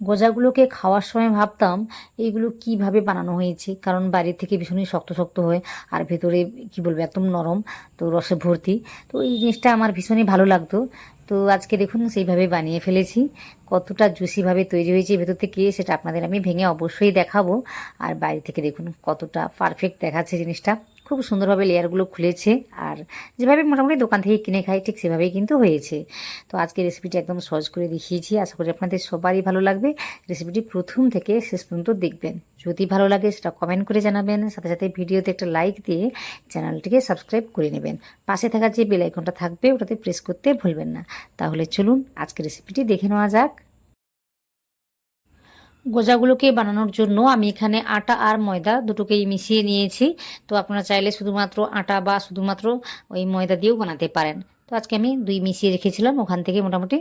গজাগুলোকে খাওয়ার সময় ভাবতাম এইগুলো কিভাবে বানানো হয়েছে, কারণ বাইরে থেকে ভীষণই শক্ত শক্ত হয় আর ভেতরে কি বলবো একদম নরম, তো রসে ভর্তি। তো এই জিনিসটা আমার ভীষণই ভালো লাগতো। তো আজকে দেখুন সেইভাবে বানিয়ে ফেলেছি। কতটা জুসিভাবে তৈরি হয়েছে ভেতর থেকে সেটা আপনাদের আমি ভেঙে অবশ্যই দেখাবো। আর বাইরে থেকে দেখুন কতটা পারফেক্ট দেখাচ্ছে জিনিসটা, খুব সুন্দরভাবে লেয়ারগুলো খুলেছে। আর যেভাবে মোটামুটি দোকান থেকে কিনে খাই ঠিক সেভাবেই কিন্তু হয়েছে। তো আজকে রেসিপিটা একদম সহজ করে দেখিয়েছি, আশা করি আপনাদের সবারই ভালো লাগবে। রেসিপিটি প্রথম থেকে শেষ পর্যন্ত দেখবেন, যদি ভালো লাগে সেটা কমেন্ট করে জানাবেন, সাথে সাথে ভিডিওতে একটা লাইক দিয়ে চ্যানেলটিকে সাবস্ক্রাইব করে নেবেন। পাশে থাকা যে বেল আইকনটা থাকবে ওটাতে প্রেস করতে ভুলবেন না। তাহলে চলুন আজকে রেসিপিটি দেখে নেওয়া যাক। গোজাগুলোকে বানানোর জন্য আমি এখানে আটা আর ময়দা দুটোকেই মিশিয়ে নিয়েছি। তো আপনারা চাইলে শুধুমাত্র আটা বা শুধুমাত্র ওই ময়দা দিয়েও বানাতে পারেন। তো আজকে আমি দুই মিশিয়ে রেখেছিলাম, ওখান থেকে মোটামুটি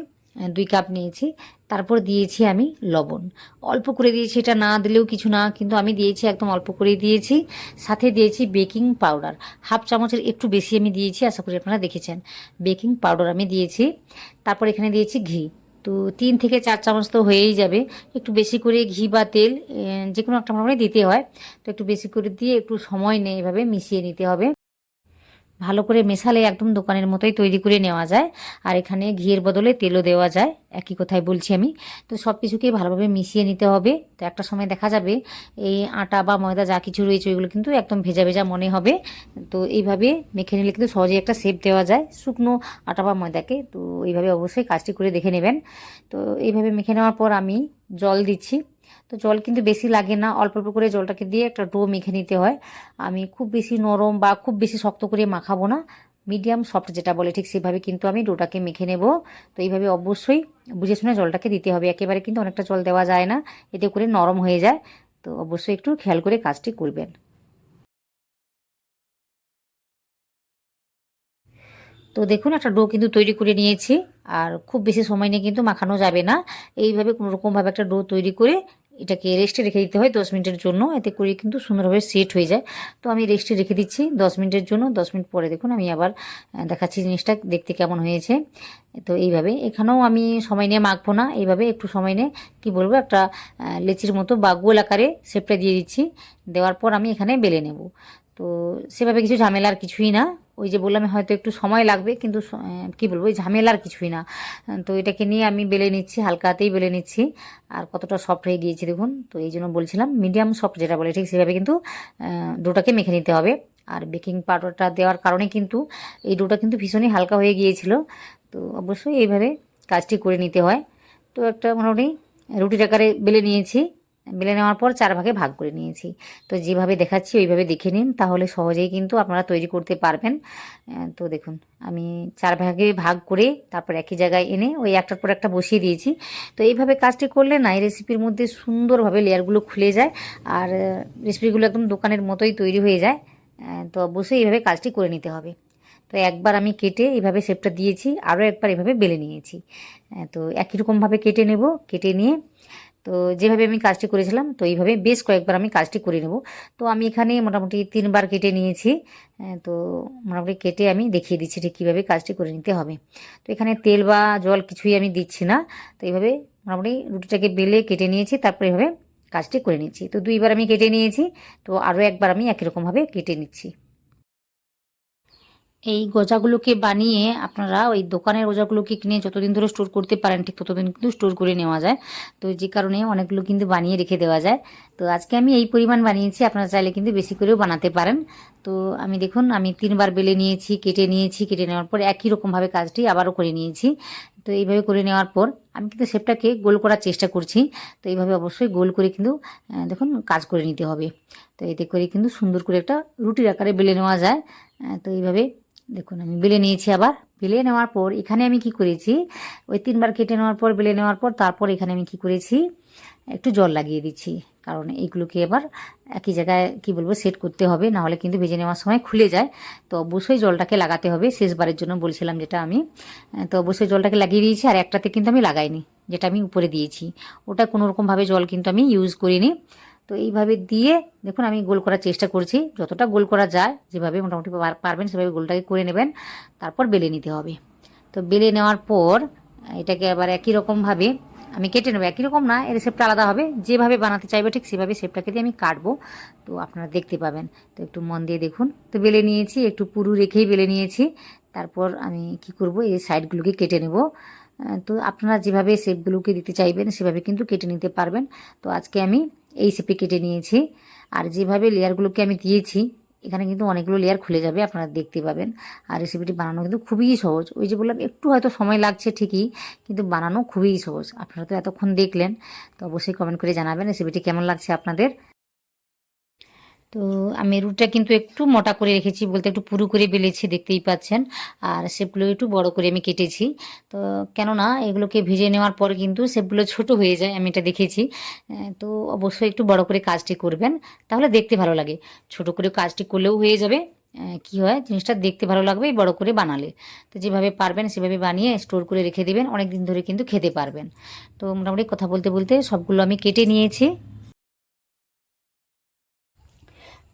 2 কাপ নিয়েছি। তারপর দিয়েছি আমি লবণ, অল্প করে দিয়েছি, এটা না দিলেও কিছু না, কিন্তু আমি দিয়েছি একদম অল্প করে দিয়েছি। সাথে দিয়েছি বেকিং পাউডার, হাফ চামচের একটু বেশি আমি দিয়েছি, আশা করি আপনারা দেখেছেন। বেকিং পাউডার আমি দিয়েছি। তারপর এখানে দিয়েছি ঘি, তো 3 থেকে 4 চামচ তো হয়েই যাবে। একটু বেশি করে ঘি বা তেল যে কোনো একটা মোটামুটি দিতে হয়। তো একটু বেশি করে দিয়ে একটু সময় নিয়ে এভাবে মিশিয়ে নিতে হবে। ভালো করে মেশালে একদম দোকানের মতোই তৈরি করে নেওয়া যায়। আর এখানে ঘিয়ের বদলে তেলও দেওয়া যায়, একই কথাই বলছি আমি। তো সব কিছুকেই ভালোভাবে মিশিয়ে নিতে হবে। তো একটা সময় দেখা যাবে এই আটা বা ময়দা যা কিছু রয়েছে ওইগুলো কিন্তু একদম ভেজা ভেজা মনে হবে। তো এইভাবে মেখে নিলে কিন্তু সহজেই একটা শেপ দেওয়া যায় শুকনো আটা বা ময়দাকে। তো এইভাবে অবশ্যই কাজটি করে দেখে নেবেন। তো এইভাবে মেখে নেওয়ার পর আমি জল দিচ্ছি। তো জল কিন্তু বেশি লাগে না, অল্প অল্প করে জলটাকে দিয়ে একটা ডো মেখে নিতে হয়। আমি খুব বেশি নরম বা খুব বেশি শক্ত করে মাখাবো না, মিডিয়াম সফট যেটা বলে ঠিক সেভাবে কিন্তু আমি ডোটাকে মেখে নেব। তো এইভাবে অবশ্যই বুঝে শুনে জলটাকে দিতে হবে, একেবারে কিন্তু অনেকটা জল দেওয়া যায় না, এতে করে নরম হয়ে যায়। তো অবশ্যই একটু খেয়াল করে কাজটি করবেন। তো দেখুন একটা ডো কিন্তু তৈরি করে নিয়েছি। আর খুব বেশি সময় নিয়ে কিন্তু মাখানো যাবে না, এইভাবে কোনোরকমভাবে একটা ডো তৈরি করে এটাকে রেস্টে রেখে দিতে হয় 10 মিনিটের জন্য, এতে করে কিন্তু সুন্দরভাবে সেট হয়ে যায়। তো আমি রেস্টে রেখে দিচ্ছি 10 মিনিটের জন্য। 10 মিনিট পরে দেখুন আমি আবার দেখাচ্ছি জিনিসটা দেখতে কেমন হয়েছে। তো এইভাবে এখানেও আমি সময় নিয়ে মাখবো না, এইভাবে একটু সময় নিয়ে কী বলবো একটা লেচির মতো বা গোল আকারে শেপটা দিয়ে দিচ্ছি। দেওয়ার পর আমি এখানে বেলে নেব। তো সেভাবে কিছু ঝামেলার কিছুই না, ওই যে বললাম হয়তো একটু সময় লাগবে, কিন্তু কী বলবো ওই ঝামেলার কিছুই না। তো এটাকে নিয়ে আমি বেলে নিচ্ছি, হালকা হাতেই বেলে নিচ্ছি। আর কতটা সফট হয়ে গিয়েছে দেখুন। তো এই জন্য বলছিলাম মিডিয়াম সফট যেটা বলে ঠিক সেভাবে কিন্তু ডোটাকে মেখে নিতে হবে। আর বেকিং পাউডারটা দেওয়ার কারণে কিন্তু এই ডোটা কিন্তু ভীষণই হালকা হয়ে গিয়েছিল। তো অবশ্যই এইভাবে কাজটি করে নিতে হয়। তো একটা মোটামুটি রুটির আকারে বেলে নিয়েছি, বেলে নেওয়ার পর 4 ভাগে ভাগ করে নিয়েছি। তো যেভাবে দেখাচ্ছি ওইভাবে দেখে নিন, তাহলে সহজেই কিন্তু আপনারা তৈরি করতে পারবেন। তো দেখুন আমি 4 ভাগে ভাগ করে তারপর একই জায়গায় এনে ওই একটার পর একটা বসিয়ে দিয়েছি। তো এইভাবে কাজটি করলে না এই রেসিপির মধ্যে সুন্দরভাবে লেয়ারগুলো খুলে যায়। আর রেসিপিগুলো একদম দোকানের মতোই তৈরি হয়ে যায়। তো অবশ্যই এইভাবে কাজটি করে নিতে হবে। তো একবার আমি কেটে এইভাবে শেপটা দিয়েছি, আরও একবার এভাবে বেলে নিয়েছি। তো একই রকমভাবে কেটে নেব, কেটে নিয়ে তো যেভাবে আমি কাজটি করেছিলাম তো এইভাবে বেশ কয়েকবার আমি কাজটি করে নেব। তো আমি এখানে মোটামুটি 3বার কেটে নিয়েছি। তো মোটামুটি কেটে আমি দেখিয়ে দিচ্ছি ঠিক কীভাবে কাজটি করে নিতে হবে। তো এখানে তেল বা জল কিছুই আমি দিচ্ছি না। তো এইভাবে মোটামুটি রুটিটাকে বেলে কেটে নিয়েছি, তারপরে এভাবে কাজটি করে নিচ্ছি। তো 2বার আমি কেটে নিয়েছি, তো আরও একবার আমি একই রকমভাবে কেটে নিচ্ছি। এই গজাগুলোকে বানিয়ে আপনারা ওই দোকানের গজাগুলোকে কিনে যতদিন ধরে স্টোর করতে পারেন ঠিক ততদিন কিন্তু স্টোর করে নেওয়া যায়। তো যে কারণে অনেকগুলো কিন্তু বানিয়ে রেখে দেওয়া যায়। তো আজকে আমি এই পরিমাণ বানিয়েছি, আপনারা চাইলে কিন্তু বেশি করেও বানাতে পারেন। তো আমি দেখুন আমি 3বার বেলে নিয়েছি, কেটে নিয়েছি, কেটে নেওয়ার পর একই রকমভাবে কাজটি আবারও করে নিয়েছি। তো এইভাবে করে নেওয়ার পর আমি কিন্তু শেপটাকে গোল করার চেষ্টা করছি। তো এইভাবে অবশ্যই গোল করে কিন্তু দেখুন কাজ করে নিতে হবে। তো এতে করে কিন্তু সুন্দর করে একটা রুটির আকারে বেলে নেওয়া যায়। তো এইভাবে দেখুন আমি বেলে নিয়েছি। আবার বেলে নেওয়ার পর এখানে আমি কি করেছি, ওই 3বার কেটে নেওয়ার পর বেলে নেওয়ার পর তারপর এখানে আমি কি করেছি একটু জল লাগিয়ে দিচ্ছি, কারণ এইগুলোকে এবার একই জায়গায় কি বলবো সেট করতে হবে, না হলে কিন্তু ভেজে নেওয়ার সময় খুলে যায়। তো অবশ্যই জলটাকে লাগাতে হবে, শেষবারের জন্য বলছিলাম যেটা আমি। তো অবশ্যই জলটাকে লাগিয়ে দিয়েছি, আর একটাতে কিন্তু আমি লাগাইনি, যেটা আমি উপরে দিয়েছি ওটা কোনোরকমভাবে জল কিন্তু আমি ইউজ করিনি। তো এইভাবে দিয়ে দেখুন আমি গোল করার চেষ্টা করছি, যতটা গোল করা যায় যেভাবে মোটামুটি পারবেন সেভাবে গোলটাকে করে নেবেন, তারপর বেলে নিতে হবে। তো বেলে নেওয়ার পর এটাকে আবার একই রকমভাবে আমি কেটে নেবো। একই রকম না, এর শেপটা আলাদা হবে। যেভাবে বানাতে চাইবে ঠিক সেভাবে শেপটাকে দিয়ে আমি কাটবো। তো আপনারা দেখতে পাবেন। তো একটু মন দিয়ে দেখুন। তো বেলে নিয়েছি, একটু পুরু রেখেই বেলে নিয়েছি। তারপর আমি কি করব, এই সাইডগুলোকে কেটে নেব। তো আপনারা যেভাবে শেপগুলোকে দিতে চাইবেন সেভাবে কিন্তু কেটে নিতে পারবেন। তো আজকে আমি এই শেপে কেটে নিয়েছি। আর যেভাবে লেয়ারগুলোকে আমি দিয়েছি, এখানে কিন্তু অনেকগুলো লেয়ার খুলে যাবে, আপনারা দেখতে পাবেন। আর রেসিপিটি বানানো কিন্তু খুবই সহজ। ওই যে বললাম একটু হয়তো সময় লাগছে ঠিকই, কিন্তু বানানো খুবই সহজ। আপনারা তো এতক্ষণ দেখলেন, তো অবশ্যই কমেন্ট করে জানাবেন রেসিপিটি কেমন লাগছে আপনাদের। তো আমি রুটটা কিন্তু একটু মোটা করে রেখেছি, বলতে একটু পুরু করে বেলেছি, দেখতেই পাচ্ছেন। আর শেপগুলো একটু বড় করে আমি কেটেছি। তো কেননা এগুলোকে ভেজে নেওয়ার পর কিন্তু শেপগুলো ছোট হয়ে যায়, আমি এটা দেখেছি। তো অবশ্যই একটু বড় করে কাজটি করবেন, তাহলে দেখতে ভালো লাগে। ছোট করে কাজটি করলেও হয়ে যাবে। কি হয়, জিনিসটা দেখতে ভালো লাগবে বড় করে বানালে। তো যেভাবে পারবেন সেভাবে বানিয়ে স্টোর করে রেখে দেবেন, অনেক দিন ধরে কিন্তু খেতে পারবেন। তো মোটামুটি কথা বলতে বলতে সবগুলো আমি কেটে নিয়েছি।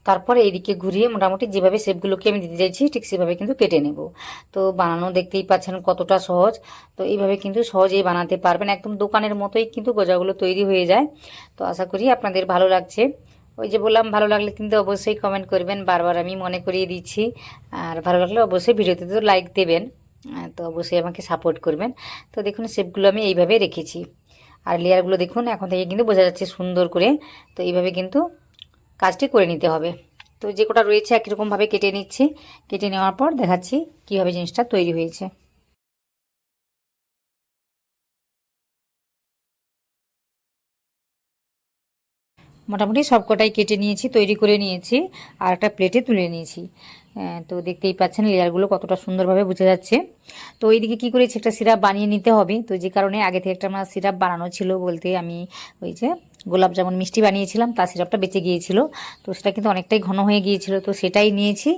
তারপর এইদিকে ঘুরিয়ে মোটামুটি যেভাবে শেপগুলোকে আমি দিতে চাইছি ঠিক সেভাবে কিন্তু কেটে নেব। তো বানানো দেখতেই পাচ্ছেন কতটা সহজ। তো এইভাবে কিন্তু সহজেই বানাতে পারবেন, একদম দোকানের মতোই কিন্তু গজাগুলো তৈরি হয়ে যায়। তো আশা করি আপনাদের ভালো লাগছে। ওই যে বললাম, ভালো লাগলে কিন্তু অবশ্যই কমেন্ট করবেন, বারবার আমি মনে করিয়ে দিচ্ছি। আর ভালো লাগলে অবশ্যই ভিডিওতে তো লাইক দেবেন। তো অবশ্যই আমাকে সাপোর্ট করবেন। তো দেখুন শেপগুলো আমি এইভাবে রেখেছি। আর লেয়ারগুলো দেখুন এখন থেকে কিন্তু বোঝা যাচ্ছে সুন্দর করে। তো এইভাবে কিন্তু কাজটি করে নিতে হবে। তো যে কটা রয়েছে একই রকমভাবে কেটে নিচ্ছি। কেটে নেওয়ার পর দেখাচ্ছি কীভাবে জিনিসটা তৈরি হয়েছে। মোটামুটি সব কটাই কেটে নিয়েছি, তৈরি করে নিয়েছি, আর একটা প্লেটে তুলে নিয়েছি। তো দেখতেই পাচ্ছেন লেয়ারগুলো কতটা সুন্দরভাবে বোঝা যাচ্ছে। তো ওইদিকে কী করেছি, একটা সিরাপ বানিয়ে নিতে হবে। তো যে কারণে আগে থেকে একটা আমার সিরাপ বানানো ছিল, বলতে আমি ওই যে গোলাপ জামুন মিষ্টি বানিয়েছিলাম, তার সিরাপটা বেঁচে গিয়েছিল। তো সেটা কিন্তু অনেকটাই ঘন হয়ে গিয়েছিল, তো সেটাই নিয়েছি।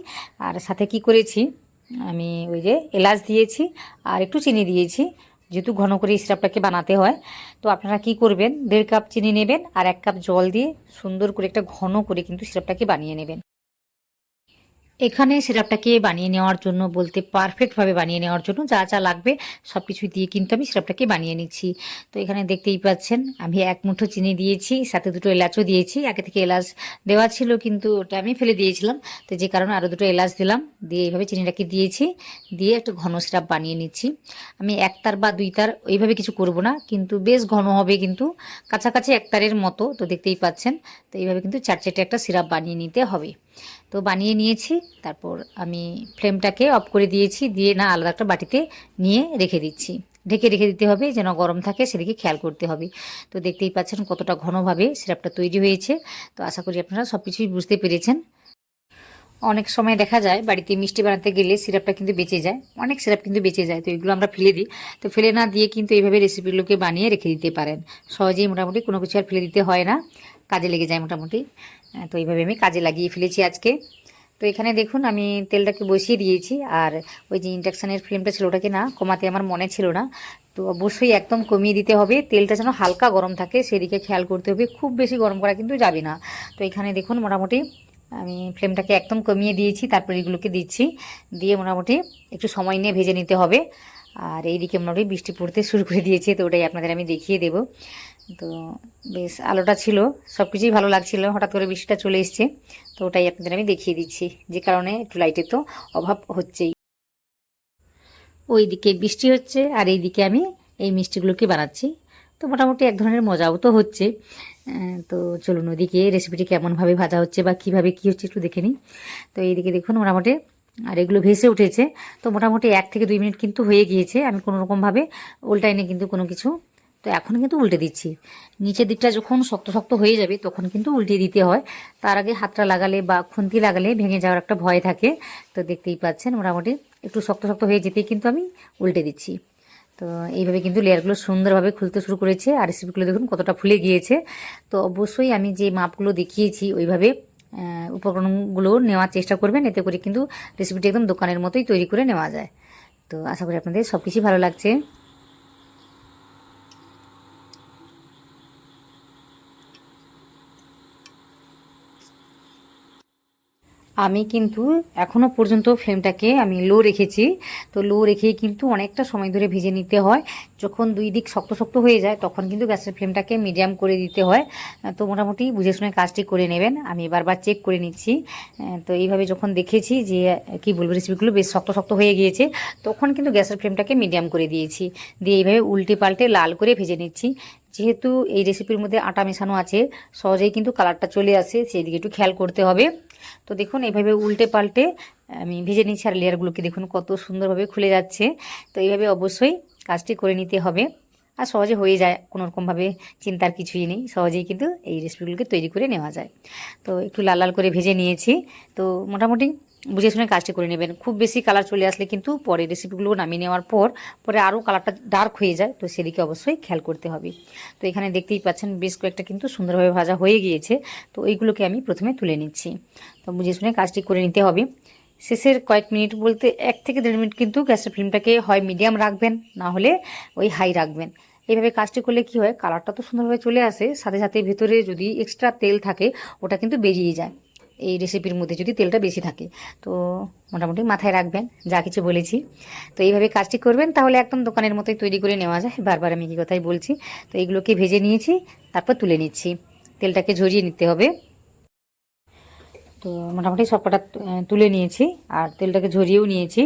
আর সাথে কি করেছি, আমি ওই যে এলাচ দিয়েছি আর একটু চিনি দিয়েছি, যেহেতু ঘন করে এই সিরাপটাকে বানাতে হয়। তো আপনারা কি করবেন, 1.5 কাপ চিনি নেবেন আর 1 কাপ জল দিয়ে সুন্দর করে একটা ঘন করে কিন্তু সিরাপটাকে বানিয়ে নেবেন। এখানে সিরাপটাকে বানিয়ে নেওয়ার জন্য, বলতে পারফেক্টভাবে বানিয়ে নেওয়ার জন্য যা যা লাগবে সব কিছু দিয়ে কিন্তু আমি সিরাপটাকে বানিয়ে নিচ্ছি। তো এখানে দেখতেই পাচ্ছেন আমি 1 মুঠো চিনি দিয়েছি, সাথে 2টো এলাচও দিয়েছি। আগে থেকে এলাচ দেওয়া ছিল কিন্তু ওটা আমি ফেলে দিয়েছিলাম, তো যে কারণে আরও 2টো এলাচ দিলাম। দিয়ে এইভাবে চিনিটাকে দিয়েছি, দিয়ে একটু ঘন সিরাপ বানিয়ে নিচ্ছি। আমি 1 তার বা 2 তার এইভাবে কিছু করব না, কিন্তু বেশ ঘন হবে, কিন্তু কাছাকাছি 1 তারের মতো। তো দেখতেই পাচ্ছেন। তো এইভাবে কিন্তু চারচেটে একটা সিরাপ বানিয়ে নিতে হবে। তো বানিয়ে নিয়েছি। তারপর আমি ফ্লেমটাকে অফ করে দিয়েছি, দিয়ে না আলাদা একটা বাটিতে নিয়ে রেখে দিচ্ছি। ঢেকে রেখে দিতে হবে, যেন গরম থাকে সেদিকে খেয়াল করতে হবে। তো দেখতেই পাচ্ছেন কতটা ঘনভাবে সিরাপটা তৈরি হয়েছে। তো আশা করি আপনারা সব কিছুই বুঝতে পেরেছেন। অনেক সময় দেখা যায় বাড়িতে মিষ্টি বানাতে গেলে সিরাপটা কিন্তু বেঁচে যায়, অনেক সিরাপ কিন্তু বেঁচে যায়, তো এগুলো আমরা ফেলে দিই। তো ফেলে না দিয়ে কিন্তু এইভাবে রেসিপিগুলোকে বানিয়ে রেখে দিতে পারেন সহজেই। মোটামুটি কোনো কিছু আর ফেলে দিতে হয় না, কাজে লেগে যায় মোটামুটি। তো এইভাবে আমি কাজে লাগিয়ে ফেলেছি আজকে। তো এখানে দেখুন আমি তেলটাকে বসিয়ে দিয়েছি, আর ওই যে ইন্ডাকশানের ফ্লেমটা ছিল ওটাকে না কমাতে আমার মনে ছিল না। তো অবশ্যই একদম কমিয়ে দিতে হবে, তেলটা যেন হালকা গরম থাকে সেদিকে খেয়াল করতে হবে, খুব বেশি গরম করা কিন্তু যাবে না। তো এখানে দেখুন মোটামুটি আমি ফ্লেমটাকে একদম কমিয়ে দিয়েছি, তারপর এগুলোকে দিচ্ছি, দিয়ে মোটামুটি একটু সময় নিয়ে ভেজে নিতে হবে। আর এইদিকে মোটামুটি বৃষ্টি পড়তে শুরু করে দিয়েছে, তো ওটাই আপনাদের আমি দেখিয়ে দেব। তো বেশ আলোটা ছিল, সব কিছুই ভালো লাগছিল, হঠাৎ করে বৃষ্টিটা চলে এসছে। তো ওটাই আপনাদের আমি দেখিয়ে দিচ্ছি, যে কারণে একটু লাইটের তো অভাব হচ্ছেই। ওইদিকে বৃষ্টি হচ্ছে আর এইদিকে আমি এই মিষ্টিগুলোকে বানাচ্ছি। তো মোটামুটি এক ধরনের মজাও তো হচ্ছে। তো চলুন ওদিকে রেসিপিটি কেমনভাবে ভাজা হচ্ছে বা কীভাবে কী হচ্ছে একটু দেখে নিই। তো এইদিকে দেখুন মোটামুটি আর এগুলো ভেসে উঠেছে। তো মোটামুটি 1 থেকে 2 মিনিট কিন্তু হয়ে গিয়েছে, আমি কোনো রকমভাবে উল্টাইনি কিন্তু কোনো কিছু। তো এখন কিন্তু উল্টে দিচ্ছি। নিচের দিকটা যখন শক্ত শক্ত হয়ে যাবে তখন কিন্তু উল্টে দিতে হয়, তার আগে হাতটা লাগালে বা খুন্তি লাগালে ভেঙে যাওয়ার একটা ভয় থাকে। তো দেখতেই পাচ্ছেন মোটামুটি একটু শক্ত শক্ত হয়ে যেতেই কিন্তু আমি উল্টে দিচ্ছি। তো এইভাবে কিন্তু লেয়ারগুলো সুন্দরভাবে খুলতে শুরু করেছে, আর রেসিপিগুলো দেখুন কতটা ফুলে গিয়েছে। তো অবশ্যই আমি যে মাপগুলো দেখিয়েছি ওইভাবে উপকরণগুলো নেওয়ার চেষ্টা করবেন, এতে করে কিন্তু রেসিপিটি একদম দোকানের মতোই তৈরি করে নেওয়া যায়। তো আশা করি আপনাদের সব কিছুই ভালো লাগছে। আমি কিন্তু এখনও পর্যন্ত ফ্লেমটাকে আমি লো রেখেছি। তো লো রেখেই কিন্তু অনেকটা সময় ধরে ভেজে নিতে হয়। যখন দুই দিক শক্ত শক্ত হয়ে যায় তখন কিন্তু গ্যাসের ফ্লেমটাকে মিডিয়াম করে দিতে হয়। তো মোটামুটি বুঝে শুনে কাজটি করে নেবেন। আমি বারবার চেক করে নিচ্ছি। তো এইভাবে যখন দেখেছি যে কি বলবো রেসিপিগুলো বেশ শক্ত শক্ত হয়ে গিয়েছে, তখন কিন্তু গ্যাসের ফ্লেমটাকে মিডিয়াম করে দিয়েছি। দিয়ে এইভাবে উল্টে পাল্টে লাল করে ভেজে নিচ্ছি। যেহেতু এই রেসিপির মধ্যে আটা মেশানো আছে, সহজেই কিন্তু কালারটা চলে আসে, সেই দিকে একটু খেয়াল করতে হবে। তো দেখুন এইভাবে উল্টে পাল্টে আমি ভেজে নিচ্ছি, আর লেয়ারগুলোকে দেখুন কত সুন্দরভাবে খুলে যাচ্ছে। তো এইভাবে অবশ্যই কাজটি করে নিতে হবে, আর সহজে হয়ে যায়, কোনো রকমভাবে চিন্তার কিছুই নেই, সহজেই কিন্তু এই রেসিপিগুলোকে তৈরি করে নেওয়া যায়। তো একটু লাল লাল করে ভেজে নিয়েছি। তো মোটামুটি বুঝে শুনে কাজটি করে নেবেন। খুব বেশি কালার চলে আসলে কিন্তু পরে রেসিপিগুলো নামিয়ে নেওয়ার পরে আরও কালারটা ডার্ক হয়ে যায়, তো সেদিকে অবশ্যই খেয়াল করতে হবে। তো এখানে দেখতেই পাচ্ছেন বেশ কয়েকটা কিন্তু সুন্দরভাবে ভাজা হয়ে গিয়েছে। তো এইগুলোকে আমি প্রথমে তুলে নিচ্ছি। তো বুঝে শুনে কাজটি করে নিতে হবে। শেষের কয়েক মিনিট বলতে 1 থেকে 1.5 মিনিট কিন্তু গ্যাসের ফ্লেমটাকে হয় মিডিয়াম রাখবেন, না হলে ওই হাই রাখবেন। এইভাবে কাজটি করলে কি হয়, কালারটা তো সুন্দরভাবে চলে আসে, সাথে সাথে ভেতরে যদি এক্সট্রা তেল থাকে ওটা কিন্তু বেরিয়ে যায়। এই রেসিপির মধ্যে যদি তেলটা বেশি থাকে, তো মোটামুটি মাথায় রাখবেন যা কিছু বলেছি। তো এইভাবে কাজটি করবেন, তাহলে একদম দোকানের মতোই তৈরি করে নেওয়া যায়। বারবার আমি কি কথাই বলছি। তো এইগুলোকে ভেজে নিয়েছি, তারপর তুলে নিচ্ছি। তেলটাকে ঝরিয়ে নিতে হবে। তো মোটামুটি সবকটা তুলে নিয়েছি, আর তেলটাকে ঝরিয়েও নিয়েছি।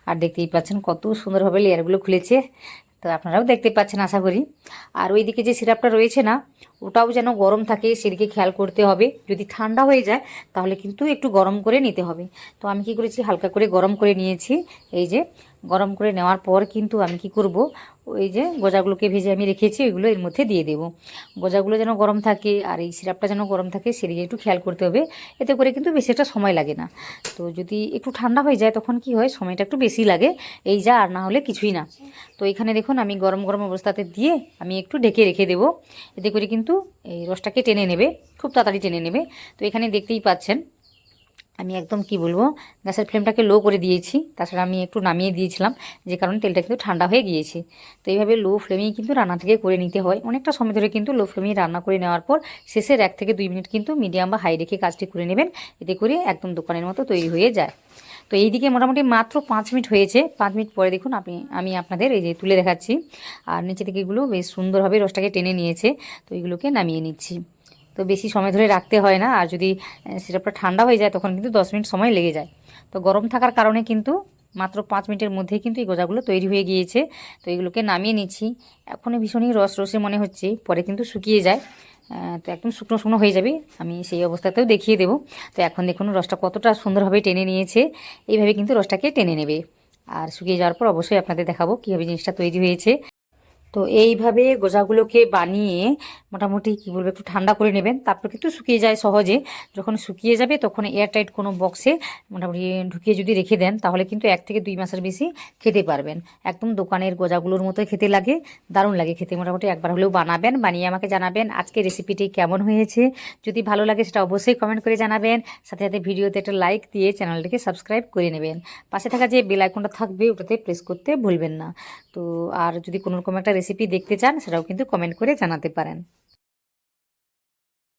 আর দেখতেই পাচ্ছেন কত সুন্দরভাবে লেয়ারগুলো খুলেছে। তো আপনারাও দেখতে পাচ্ছেন আশা করি। আর ওইদিকে যে সিরাপটা রয়েছে না, ওটাও যেন গরম থাকে সেদিকে খেয়াল করতে হবে। যদি ঠান্ডা হয়ে যায় তাহলে কিন্তু একটু গরম করে নিতে হবে। তো আমি কি করেছি, হালকা করে গরম করে নিয়েছি। এই যে গরম করে নেওয়ার পর কিন্তু আমি কি করব, ওই যে গজাগুলোকে ভেজে আমি রেখেছি ওইগুলো এর মধ্যে দিয়ে দেব। গজাগুলো যেন গরম থাকে আর এই সিরাপটা যেন গরম থাকে সেদিকে একটু খেয়াল করতে হবে। এতে করে কিন্তু বেশি একটা সময় লাগে না। তো যদি একটু ঠান্ডা হয়ে যায় তখন কি হয়, সময়টা একটু বেশি লাগে, এই যা, আর না হলে কিছুই না। তো এখানে দেখুন আমি গরম গরম অবস্থাতে দিয়ে আমি একটু ঢেকে রেখে দেবো। এতে করে কিন্তু এই রসটাকে টেনে নেবে, খুব তাড়াতাড়ি টেনে নেবে। তো এখানে দেখতেই পাচ্ছেন আমি একদম কি বলবো, গ্যাসের ফ্লেমটাকে লো করে দিয়েছি। তাছাড়া আমি একটু নামিয়ে দিয়েছিলাম, যে কারণে তেলটা কিন্তু ঠান্ডা হয়ে গিয়েছে। তো এইভাবে লো ফ্লেমেই কিন্তু রান্নাটাকে করে নিতে হয়। অনেকটা সময় ধরে কিন্তু লো ফ্লেমেই রান্না করে নেওয়ার পর শেষের 1 থেকে 2 মিনিট কিন্তু মিডিয়াম বা হাই রেখে কাজটি করে নেবেন। এতে করে একদম দোকানের মতো তৈরি হয়ে যায়। তো এইদিকে মোটামুটি মাত্র 5 মিনিট হয়েছে। 5 মিনিট পরে দেখুন আমি আপনাদের এই যে তুলে দেখাচ্ছি। আর নিচে থেকে এগুলো বেশ সুন্দরভাবে রসটাকে টেনে নিয়েছে। তো এগুলোকে নামিয়ে নিচ্ছি। তো বেশি সময় ধরে রাখতে হয় না, আর যদি সিরাপটা ঠান্ডা হয়ে যায় তখন কিন্তু 10 মিনিট সময় লেগে যায়। তো গরম থাকার কারণে কিন্তু মাত্র 5 মিনিটের মধ্যেই কিন্তু এই গোজাগুলো তৈরি হয়ে গিয়েছে। তো এগুলোকে নামিয়ে নিচ্ছি। এখনই ভীষণই রস রসে মনে হচ্ছে, পরে কিন্তু শুকিয়ে যায়। তো একদম শুকনো শুকনো হয়ে যাবে, আমি সেই অবস্থাতেও দেখিয়ে দেবো। তো এখন দেখুন রসটা কতটা সুন্দরভাবে টেনে নিয়েছে। এইভাবে কিন্তু রসটাকে টেনে নেবে। আর শুকিয়ে যাওয়ার পর অবশ্যই আপনাদের দেখাবো কীভাবে জিনিসটা তৈরি হয়েছে। তো এইভাবে গোজাগুলোকে বানিয়ে মোটামুটি কি বলবো একটু ঠান্ডা করে নেবেন, তারপর কিন্তু শুকিয়ে যায় সহজে। যখন শুকিয়ে যাবে তখন এয়ারটাইট কোনো বক্সে মোটামুটি ঢুকিয়ে যদি রেখে দেন তাহলে কিন্তু 1 থেকে 2 মাসের বেশি খেতে পারবেন। একদম দোকানের গোজাগুলোর মতো খেতে লাগে, দারুণ লাগে খেতে। মোটামুটি একবার হলেও বানাবেন, বানিয়ে আমাকে জানাবেন আজকে রেসিপিটি কেমন হয়েছে। যদি ভালো লাগে সেটা অবশ্যই কমেন্ট করে জানাবেন। সাথে সাথে ভিডিওতে একটা লাইক দিয়ে চ্যানেলটিকে সাবস্ক্রাইব করে নেবেন। পাশে থাকা যে বেল আইকনটা থাকবে ওটাতে প্রেস করতে ভুলবেন না। তো আর যদি কোনো রকম একটা রেসিপি দেখতে চান সেটাও কিন্তু কমেন্ট করে জানাতে পারেন।